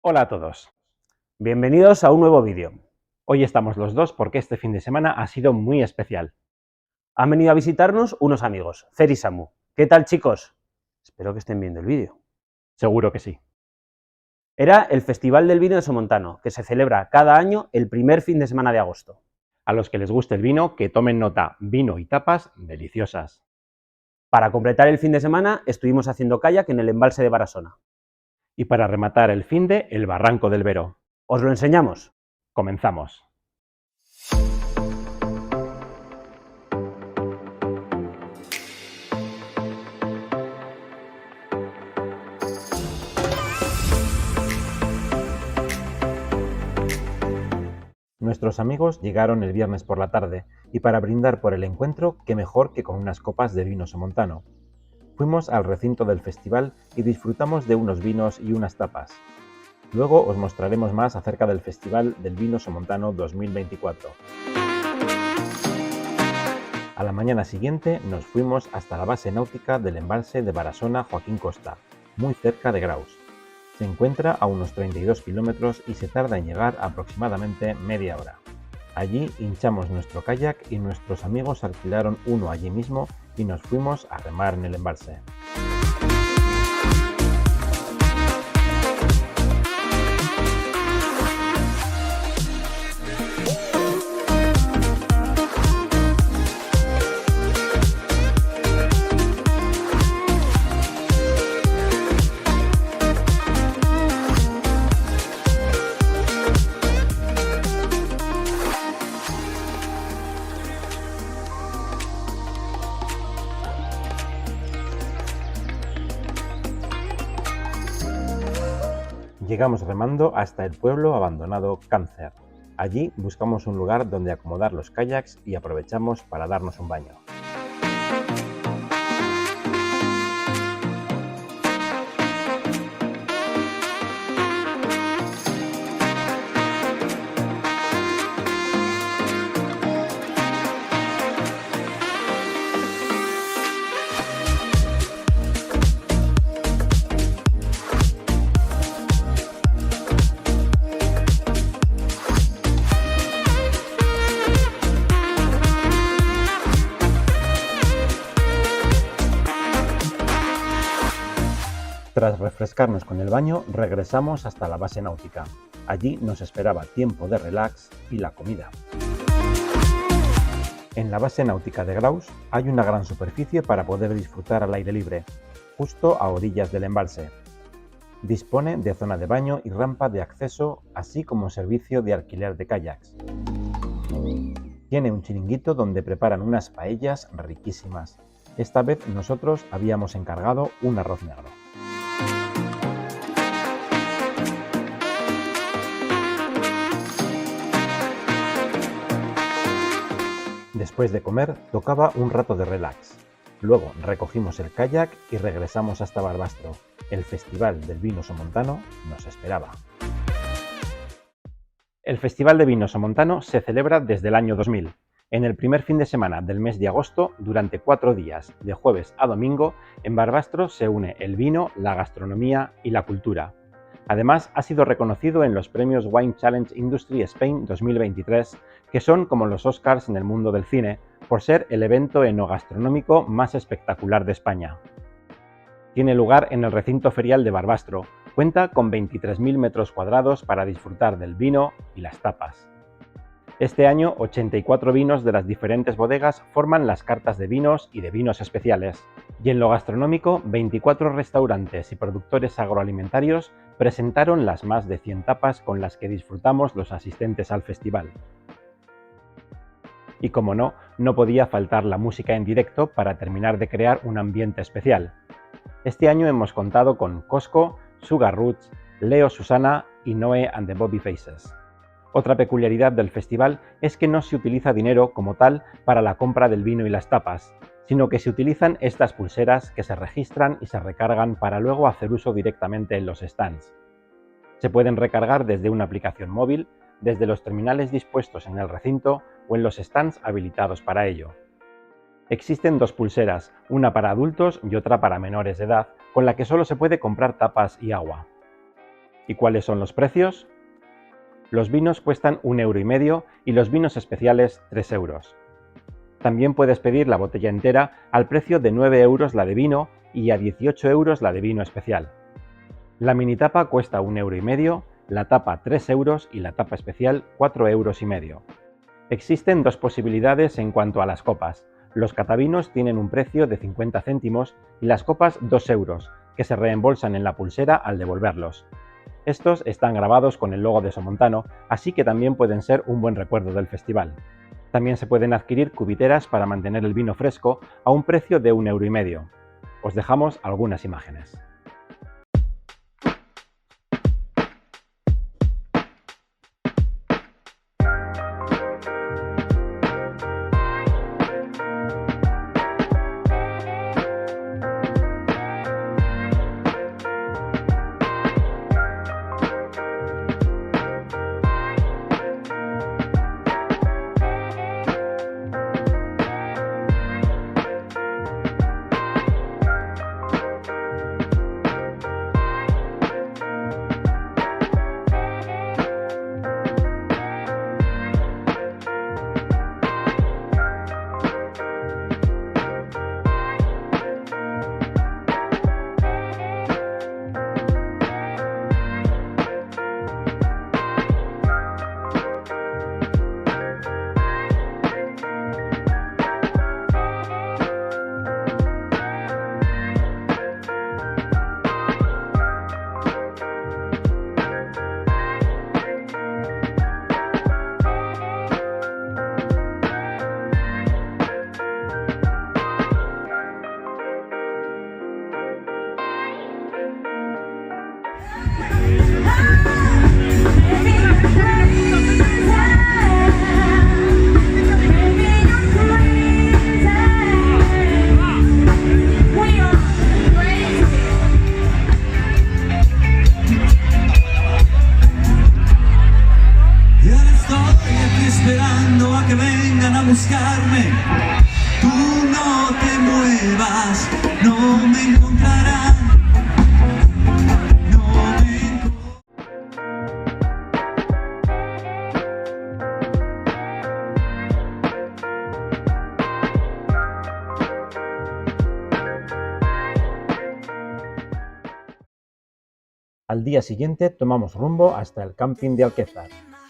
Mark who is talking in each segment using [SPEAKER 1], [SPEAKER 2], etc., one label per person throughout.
[SPEAKER 1] Hola a todos, bienvenidos a un nuevo vídeo. Hoy estamos los dos porque este fin de semana ha sido muy especial. Han venido a visitarnos unos amigos, Cer y Samu. ¿Qué tal, chicos? Espero que estén viendo el vídeo. Seguro que sí. Era el Festival del Vino de Somontano, que se celebra cada año el primer fin de semana de agosto. A los que les guste el vino, que tomen nota, vino y tapas deliciosas. Para completar el fin de semana, estuvimos haciendo kayak en el embalse de Barasona. Y para rematar el finde, el Barranco del Vero. ¿Os lo enseñamos? Comenzamos. Nuestros amigos llegaron el viernes por la tarde, y para brindar por el encuentro, qué mejor que con unas copas de vino somontano. Fuimos al recinto del festival y disfrutamos de unos vinos y unas tapas. Luego os mostraremos más acerca del Festival del Vino Somontano 2024. A la mañana siguiente nos fuimos hasta la base náutica del embalse de Barasona Joaquín Costa, muy cerca de Graus. Se encuentra a unos 32 kilómetros y se tarda en llegar aproximadamente media hora. Allí hinchamos nuestro kayak y nuestros amigos alquilaron uno allí mismo y nos fuimos a remar en el embalse. Llegamos remando hasta el pueblo abandonado Cáncer. Allí buscamos un lugar donde acomodar los kayaks y aprovechamos para darnos un baño. Tras refrescarnos con el baño, regresamos hasta la base náutica. Allí nos esperaba tiempo de relax y la comida. En la base náutica de Graus hay una gran superficie para poder disfrutar al aire libre, justo a orillas del embalse. Dispone de zona de baño y rampa de acceso, así como servicio de alquiler de kayaks. Tiene un chiringuito donde preparan unas paellas riquísimas. Esta vez nosotros habíamos encargado un arroz negro. Después de comer, tocaba un rato de relax. Luego recogimos el kayak y regresamos hasta Barbastro. El Festival del Vino Somontano nos esperaba. El Festival de Vino Somontano se celebra desde el año 2000. En el primer fin de semana del mes de agosto, durante 4 días, de jueves a domingo, en Barbastro se une el vino, la gastronomía y la cultura. Además, ha sido reconocido en los premios Wine Challenge Industry Spain 2023, que son como los Oscars en el mundo del cine, por ser el evento enogastronómico más espectacular de España. Tiene lugar en el recinto ferial de Barbastro, cuenta con 23.000 metros cuadrados para disfrutar del vino y las tapas. Este año, 84 vinos de las diferentes bodegas forman las cartas de vinos y de vinos especiales. Y en lo gastronómico, 24 restaurantes y productores agroalimentarios presentaron las más de 100 tapas con las que disfrutamos los asistentes al festival. Y como no, no podía faltar la música en directo para terminar de crear un ambiente especial. Este año hemos contado con Cosco, Sugar Roots, Leo Susana y Noe and the Bobby Faces. Otra peculiaridad del festival es que no se utiliza dinero como tal para la compra del vino y las tapas, sino que se utilizan estas pulseras que se registran y se recargan para luego hacer uso directamente en los stands. Se pueden recargar desde una aplicación móvil, desde los terminales dispuestos en el recinto o en los stands habilitados para ello. Existen 2 pulseras, una para adultos y otra para menores de edad, con la que solo se puede comprar tapas y agua. ¿Y cuáles son los precios? Los vinos cuestan 1,5 € y los vinos especiales 3 €. También puedes pedir la botella entera al precio de 9 € la de vino y a 18 € la de vino especial. La mini tapa cuesta 1,5 €, la tapa 3 € y la tapa especial 4,5 €. Existen dos posibilidades en cuanto a las copas. Los catavinos tienen un precio de 50 céntimos y las copas 2 €, que se reembolsan en la pulsera al devolverlos. Estos están grabados con el logo de Somontano, así que también pueden ser un buen recuerdo del festival. También se pueden adquirir cubiteras para mantener el vino fresco a un precio de 1,5 €. Os dejamos algunas imágenes.
[SPEAKER 2] Esperando a que vengan a buscarme. Tú no te muevas, no me encontrarán.
[SPEAKER 1] Al día siguiente tomamos rumbo hasta el camping de Alquézar.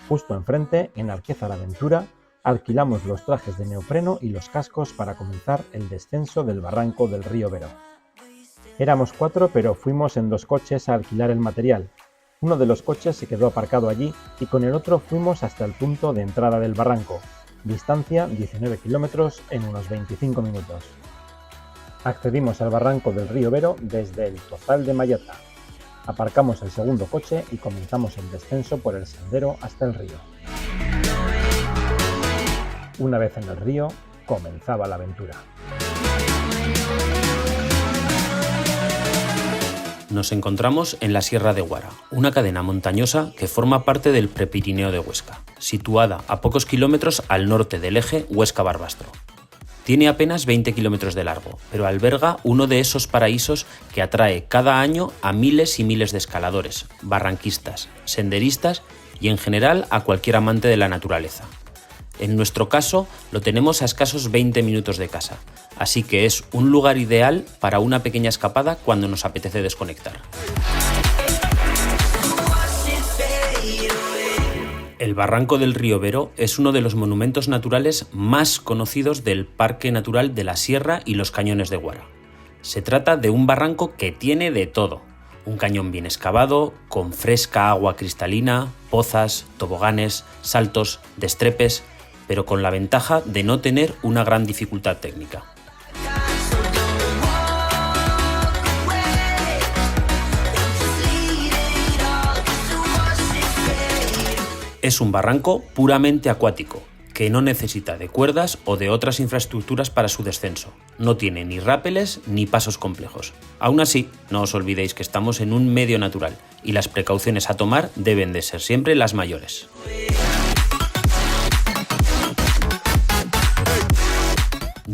[SPEAKER 1] Justo enfrente, en Alquézar Aventura, alquilamos los trajes de neopreno y los cascos para comenzar el descenso del barranco del río Vero. Éramos 4, pero fuimos en 2 coches a alquilar el material. Uno de los coches se quedó aparcado allí y con el otro fuimos hasta el punto de entrada del barranco, distancia 19 kilómetros en unos 25 minutos. Accedimos al barranco del río Vero desde el Tozal de Mayata. Aparcamos el segundo coche y comenzamos el descenso por el sendero hasta el río. Una vez en el río, comenzaba la aventura.
[SPEAKER 3] Nos encontramos en la Sierra de Guara, una cadena montañosa que forma parte del Prepirineo de Huesca, situada a pocos kilómetros al norte del eje Huesca-Barbastro. Tiene apenas 20 kilómetros de largo, pero alberga uno de esos paraísos que atrae cada año a miles y miles de escaladores, barranquistas, senderistas y en general a cualquier amante de la naturaleza. En nuestro caso, lo tenemos a escasos 20 minutos de casa, así que es un lugar ideal para una pequeña escapada cuando nos apetece desconectar. El barranco del río Vero es uno de los monumentos naturales más conocidos del Parque Natural de la Sierra y los Cañones de Guara. Se trata de un barranco que tiene de todo. Un cañón bien excavado, con fresca agua cristalina, pozas, toboganes, saltos, destrepes, pero con la ventaja de no tener una gran dificultad técnica. Es un barranco puramente acuático, que no necesita de cuerdas o de otras infraestructuras para su descenso. No tiene ni rápeles ni pasos complejos. Aún así, no os olvidéis que estamos en un medio natural y las precauciones a tomar deben de ser siempre las mayores.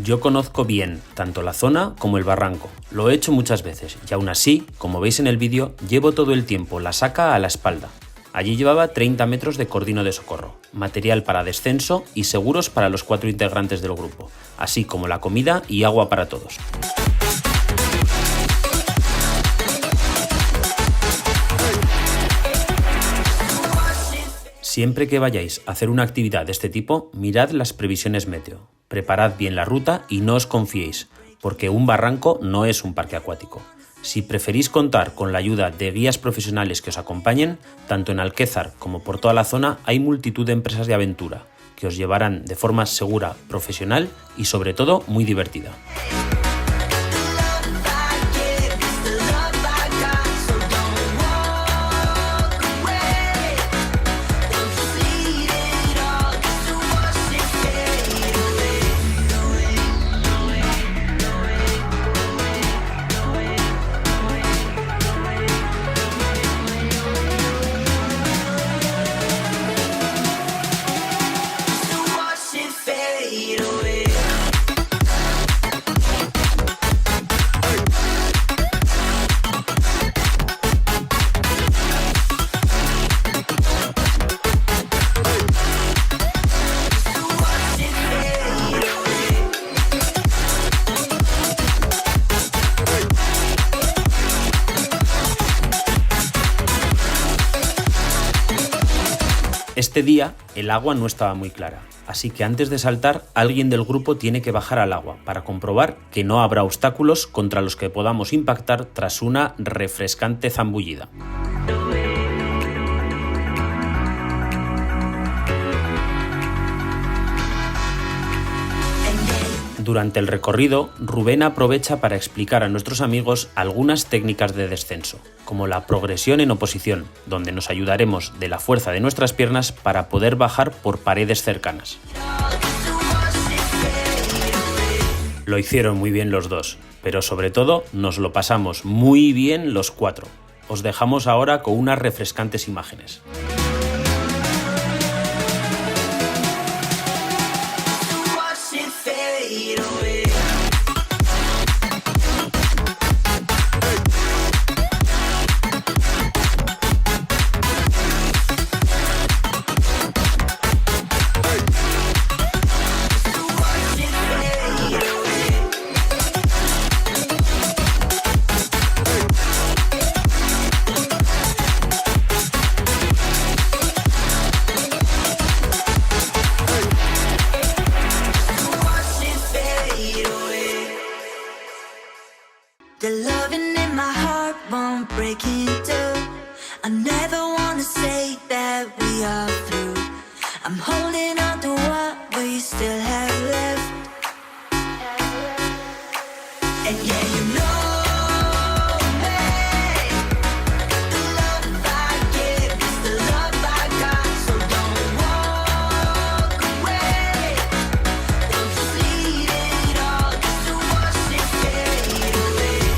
[SPEAKER 3] Yo conozco bien tanto la zona como el barranco, lo he hecho muchas veces y aún así, como veis en el vídeo, llevo todo el tiempo la saca a la espalda. Allí llevaba 30 metros de cordino de socorro, material para descenso y seguros para los 4 integrantes del grupo, así como la comida y agua para todos. Siempre que vayáis a hacer una actividad de este tipo, mirad las previsiones meteo, preparad bien la ruta y no os confiéis, porque un barranco no es un parque acuático. Si preferís contar con la ayuda de guías profesionales que os acompañen, tanto en Alquézar como por toda la zona hay multitud de empresas de aventura, que os llevarán de forma segura, profesional y sobre todo muy divertida. Este día el agua no estaba muy clara, así que antes de saltar alguien del grupo tiene que bajar al agua para comprobar que no habrá obstáculos contra los que podamos impactar tras una refrescante zambullida. Durante el recorrido, Rubén aprovecha para explicar a nuestros amigos algunas técnicas de descenso, como la progresión en oposición, donde nos ayudaremos de la fuerza de nuestras piernas para poder bajar por paredes cercanas. Lo hicieron muy bien los dos, pero sobre todo nos lo pasamos muy bien los 4. Os dejamos ahora con unas refrescantes imágenes.
[SPEAKER 4] The loving in my heart won't break into. I never wanna say that we are through. I'm holding on to what we still have left. And yeah, you know me. The love I give is the love I got. So don't walk away. Don't just leave it all just to watch it fade away.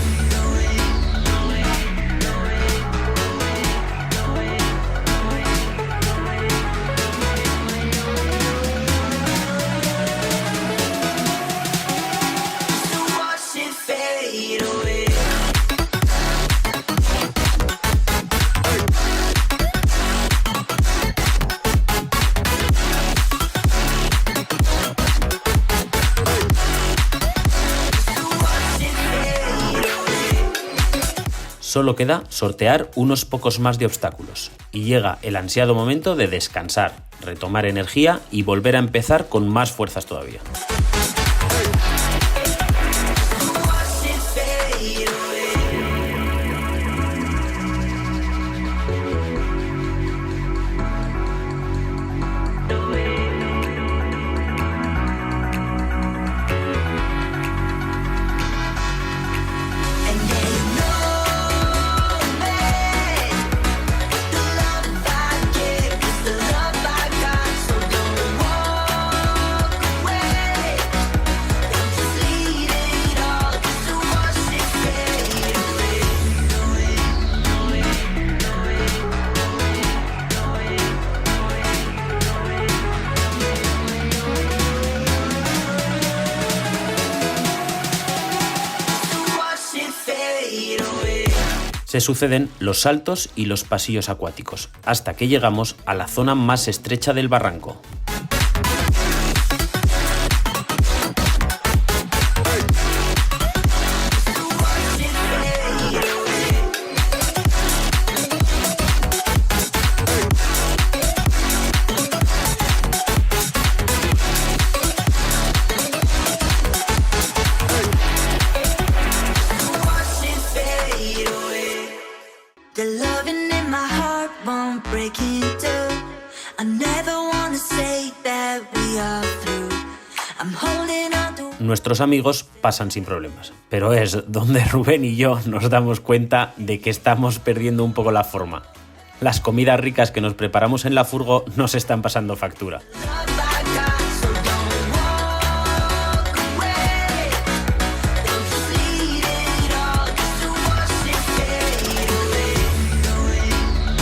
[SPEAKER 3] Solo queda sortear unos pocos más de obstáculos y llega el ansiado momento de descansar, retomar energía y volver a empezar con más fuerzas todavía.
[SPEAKER 4] The love I got, so don't walk away.
[SPEAKER 3] Se suceden los saltos y los pasillos acuáticos, hasta que llegamos a la zona más estrecha del barranco.
[SPEAKER 4] The loving in my heart won't break in two. I never wanna say that we are through. I'm holding on to.
[SPEAKER 3] Nuestros amigos pasan sin problemas, pero es donde Rubén y yo nos damos cuenta de que estamos perdiendo un poco la forma. Las comidas ricas que nos preparamos en la furgo nos están pasando factura.
[SPEAKER 4] Love I got, so don't walk away. Don't just leave it all just to watch it fade away. Just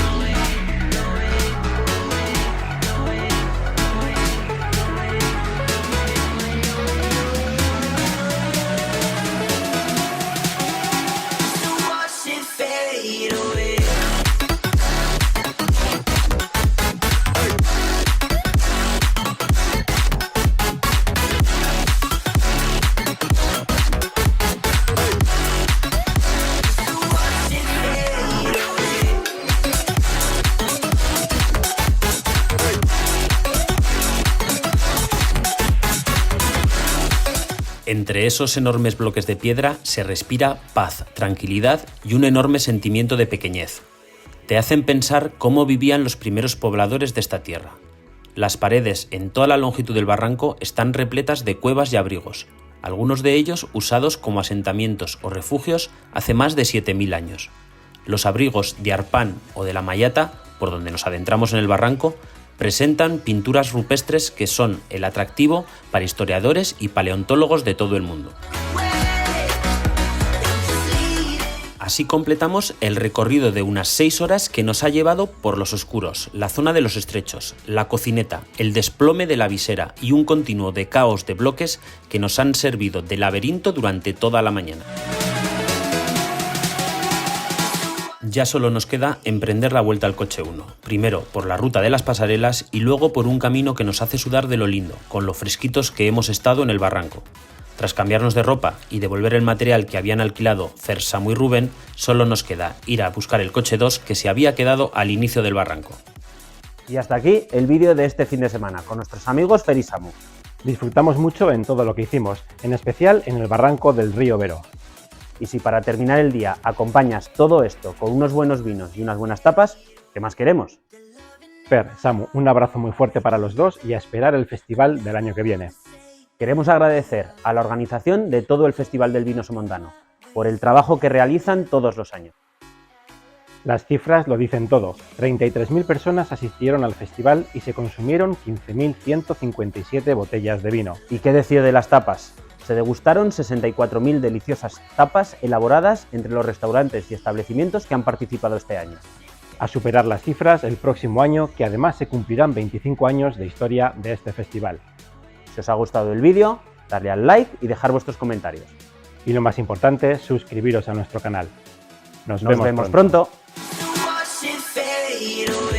[SPEAKER 4] to watch it fade away.
[SPEAKER 3] Entre esos enormes bloques de piedra se respira paz, tranquilidad y un enorme sentimiento de pequeñez. Te hacen pensar cómo vivían los primeros pobladores de esta tierra. Las paredes en toda la longitud del barranco están repletas de cuevas y abrigos, algunos de ellos usados como asentamientos o refugios hace más de 7000 años. Los abrigos de Arpán o de la Mayata, por donde nos adentramos en el barranco, presentan pinturas rupestres que son el atractivo para historiadores y paleontólogos de todo el mundo. Así completamos el recorrido de unas 6 horas que nos ha llevado por los oscuros, la zona de los estrechos, la cocineta, el desplome de la visera y un continuo de caos de bloques que nos han servido de laberinto durante toda la mañana. Ya solo nos queda emprender la vuelta al coche 1, primero por la ruta de las pasarelas y luego por un camino que nos hace sudar de lo lindo, con lo fresquitos que hemos estado en el barranco. Tras cambiarnos de ropa y devolver el material que habían alquilado Fer, Samu y Rubén, solo nos queda ir a buscar el coche 2 que se había quedado al inicio del barranco.
[SPEAKER 5] Y hasta aquí el vídeo de este fin de semana con nuestros amigos Fer y Samu.
[SPEAKER 1] Disfrutamos mucho en todo lo que hicimos, en especial en el barranco del río Vero.
[SPEAKER 5] Y si para terminar el día acompañas todo esto con unos buenos vinos y unas buenas tapas, ¿qué más queremos?
[SPEAKER 1] Fer, Samu, un abrazo muy fuerte para los dos y a esperar el festival del año que viene.
[SPEAKER 5] Queremos agradecer a la organización de todo el Festival del Vino Somontano por el trabajo que realizan todos los años.
[SPEAKER 1] Las cifras lo dicen todo. 33.000 personas asistieron al festival y se consumieron 15.157 botellas de vino.
[SPEAKER 5] ¿Y qué decir de las tapas? Se degustaron 64.000 deliciosas tapas elaboradas entre los restaurantes y establecimientos que han participado este año.
[SPEAKER 1] A superar las cifras el próximo año, que además se cumplirán 25 años de historia de este festival.
[SPEAKER 5] Si os ha gustado el vídeo, darle al like y dejar vuestros comentarios.
[SPEAKER 1] Y lo más importante, suscribiros a nuestro canal. Nos
[SPEAKER 5] Nos vemos
[SPEAKER 1] pronto.
[SPEAKER 5] pronto.
[SPEAKER 4] Watch it fade away.